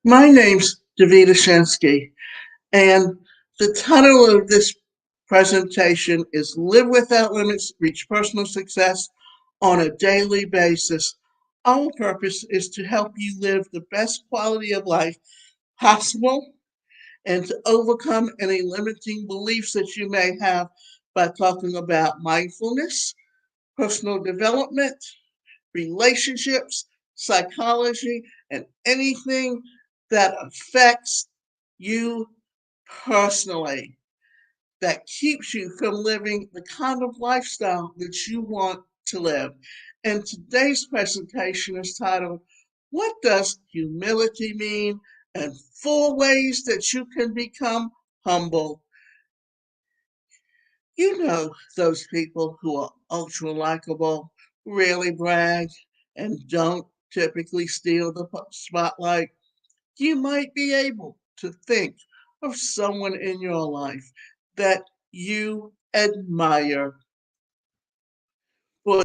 My name's Davida Shensky, and the title of this presentation is Live Without Limits, Reach Personal Success on a Daily Basis. Our purpose is to help you live the best quality of life possible and to overcome any limiting beliefs that you may have by talking about mindfulness, personal development, relationships, psychology, and anything that affects you personally, that keeps you from living the kind of lifestyle that you want to live. And today's presentation is titled, What Does Humility Mean? And 4 Ways that you can become humble. You know those people who are ultra likable, rarely brag, and don't typically steal the spotlight. You might be able to think of someone in your life that you admire for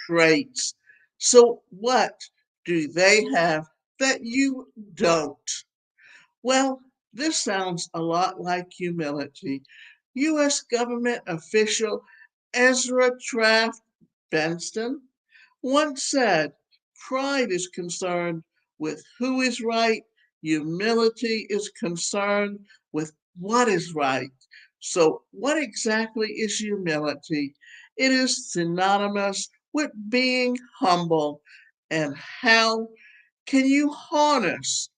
traits. So, what do they have that you don't? Well, this sounds a lot like humility. U.S. government official Ezra Taft Benson once said, Pride is concerned with who is right, humility is concerned with what is right. So, what exactly is humility? It is synonymous with being humble. And how can you harness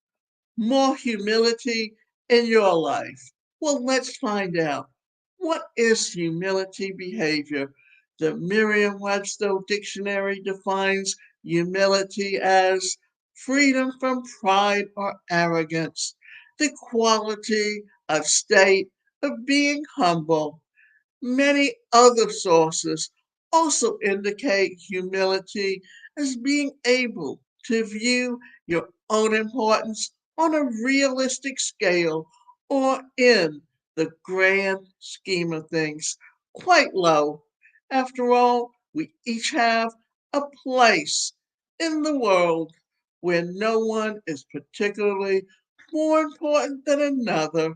more humility in your life? Well, let's find out. What is humility behavior? The Merriam-Webster dictionary defines humility as freedom from pride or arrogance, the quality of state of being humble. Many other sources also indicate humility as being able to view your own importance on a realistic scale or in the grand scheme of things quite low. After all, we each have a place in the world where no one is particularly more important than another.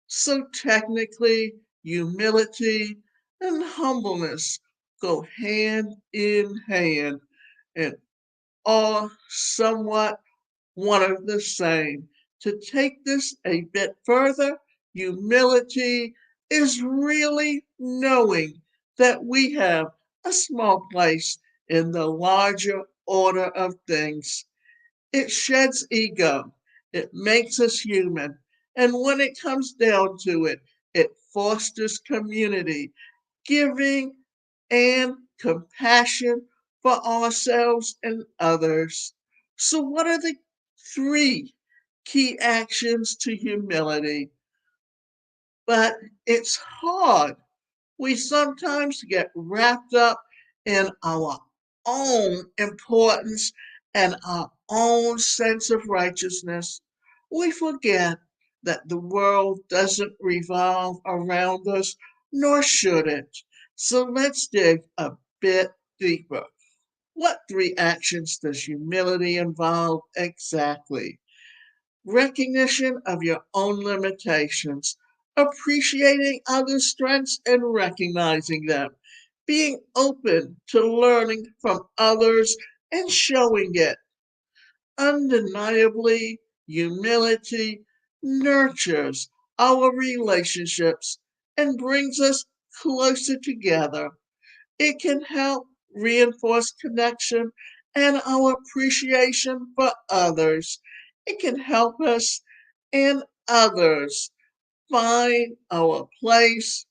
So technically, humility and humbleness go hand in hand and are somewhat one of the same. To take this a bit further, humility is really knowing that we have a small place in the larger order of things. It sheds ego. It makes us human. And when it comes down to it, it fosters community, giving and compassion for ourselves and others. So, what are the 3 key actions to humility? But it's hard. We sometimes get wrapped up in our own importance and our own sense of righteousness. We forget that the world doesn't revolve around us, nor should it. So let's dig a bit deeper. What 3 actions does humility involve exactly? Recognition of your own limitations, appreciating others' strengths and recognizing them, being open to learning from others and showing it. Undeniably, humility nurtures our relationships and brings us closer together. It can help reinforce connection and our appreciation for others. It can help us and others find our place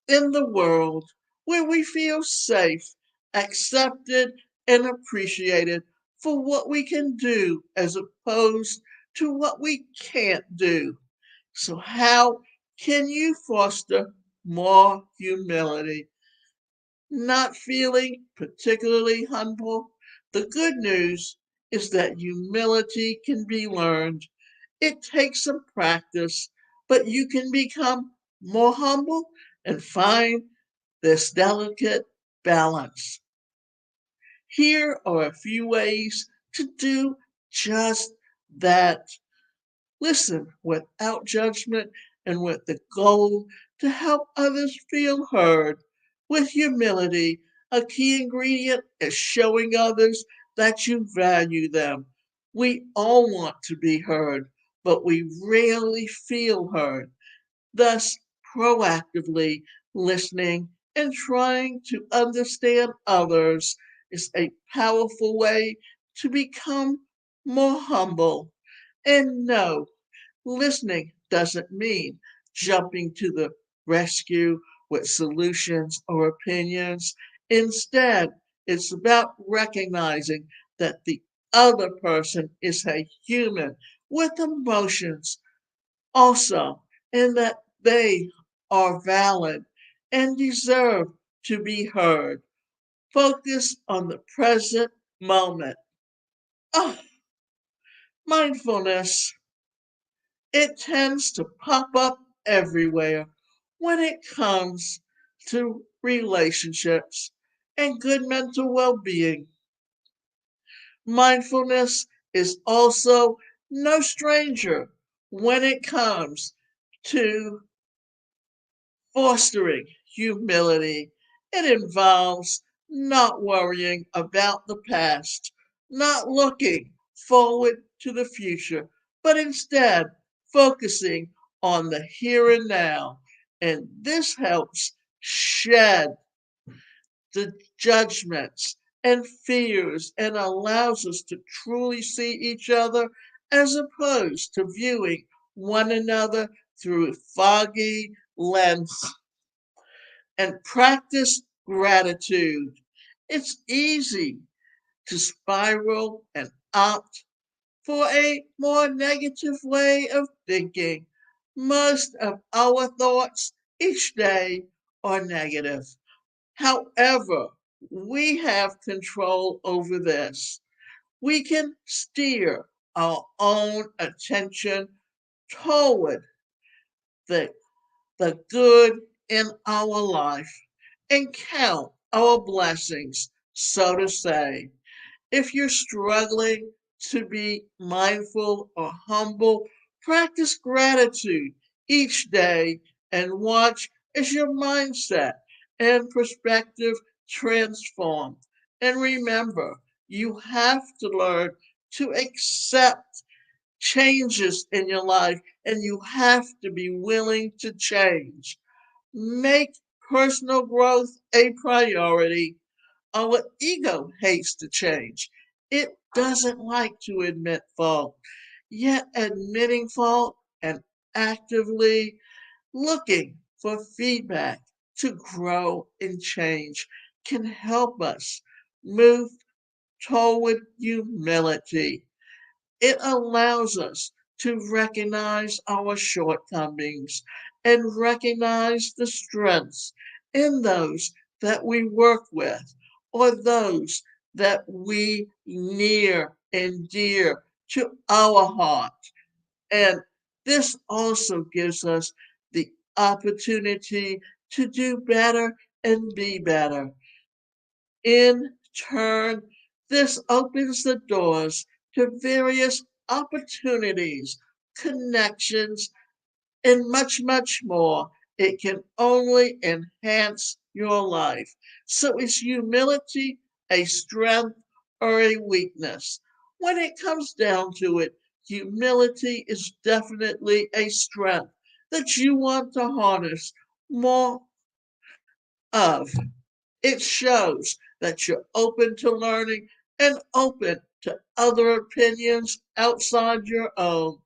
in the world where we feel safe, accepted, and appreciated for what we can do as opposed to what we can't do. So, how can you foster more humility? Not feeling particularly humble? The good news is that humility can be learned. It takes some practice, but you can become more humble and find this delicate balance. Here are a few ways to do just that listen without judgment and with the goal to help others feel heard. With humility, a key ingredient is showing others that you value them. We all want to be heard, but we rarely feel heard. Thus, proactively listening and trying to understand others is a powerful way to become more humble. And no, listening doesn't mean jumping to the rescue with solutions or opinions. Instead, it's about recognizing that the other person is a human with emotions also, and that they are valid and deserve to be heard. Focus on the present moment. Oh, mindfulness, it tends to pop up everywhere when it comes to relationships and good mental well being. Mindfulness is also no stranger when it comes to fostering humility. It involves not worrying about the past, not looking forward to the future, but instead focusing on the here and now. And this helps shed the judgments and fears and allows us to truly see each other as opposed to viewing one another through foggy lens and practice gratitude. It's easy to spiral and opt for a more negative way of thinking. Most of our thoughts each day are negative. However, we have control over this. We can steer our own attention toward the the good in our life and count our blessings, so to say. If you're struggling to be mindful or humble, practice gratitude each day and watch as your mindset and perspective transform. And remember, you have to learn to accept changes in your life and you have to be willing to change. Make personal growth a priority. Our ego hates to change. It doesn't like to admit fault. Yet admitting fault and actively looking for feedback to grow and change can help us move toward humility. It allows us to recognize our shortcomings and recognize the strengths in those that we work with or those that we near and dear to our heart. And this also gives us the opportunity to do better and be better. In turn, this opens the doors to various opportunities, connections, and much, much more. It can only enhance your life. So, is humility a strength or a weakness? When it comes down to it, humility is definitely a strength that you want to harness more of. It shows that you're open to learning and open to other opinions outside your own.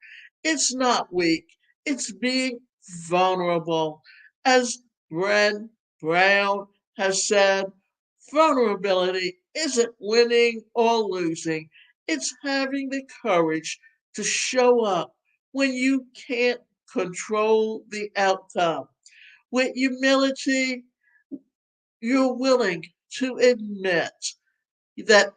It's not weak, it's being vulnerable. As Bren Brown has said, vulnerability isn't winning or losing, it's having the courage to show up when you can't control the outcome. With humility, you're willing to admit that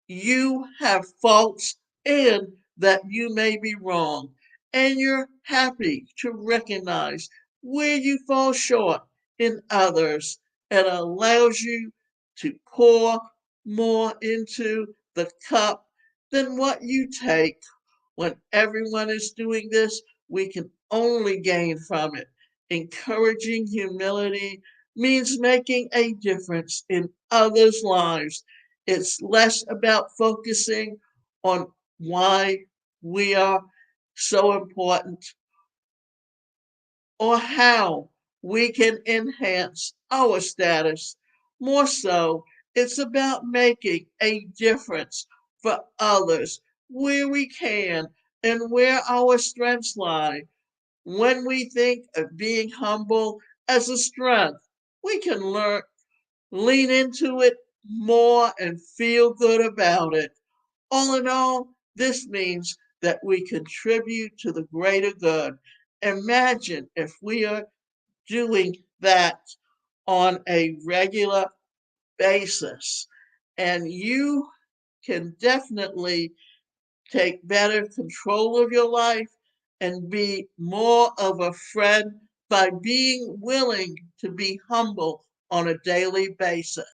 you have faults and that you may be wrong. And you're happy to recognize where you fall short in others. It allows you to pour more into the cup than what you take. When everyone is doing this, we can only gain from it. Encouraging humility means making a difference in others' lives. It's less about focusing on why we are so important or how we can enhance our status. More so, it's about making a difference for others where we can and where our strengths lie. When we think of being humble as a strength, we can lean into it more and feel good about it. All in all, this means that we contribute to the greater good. Imagine if we are doing that on a regular basis, and you can definitely take better control of your life and be more of a friend by being willing to be humble on a daily basis.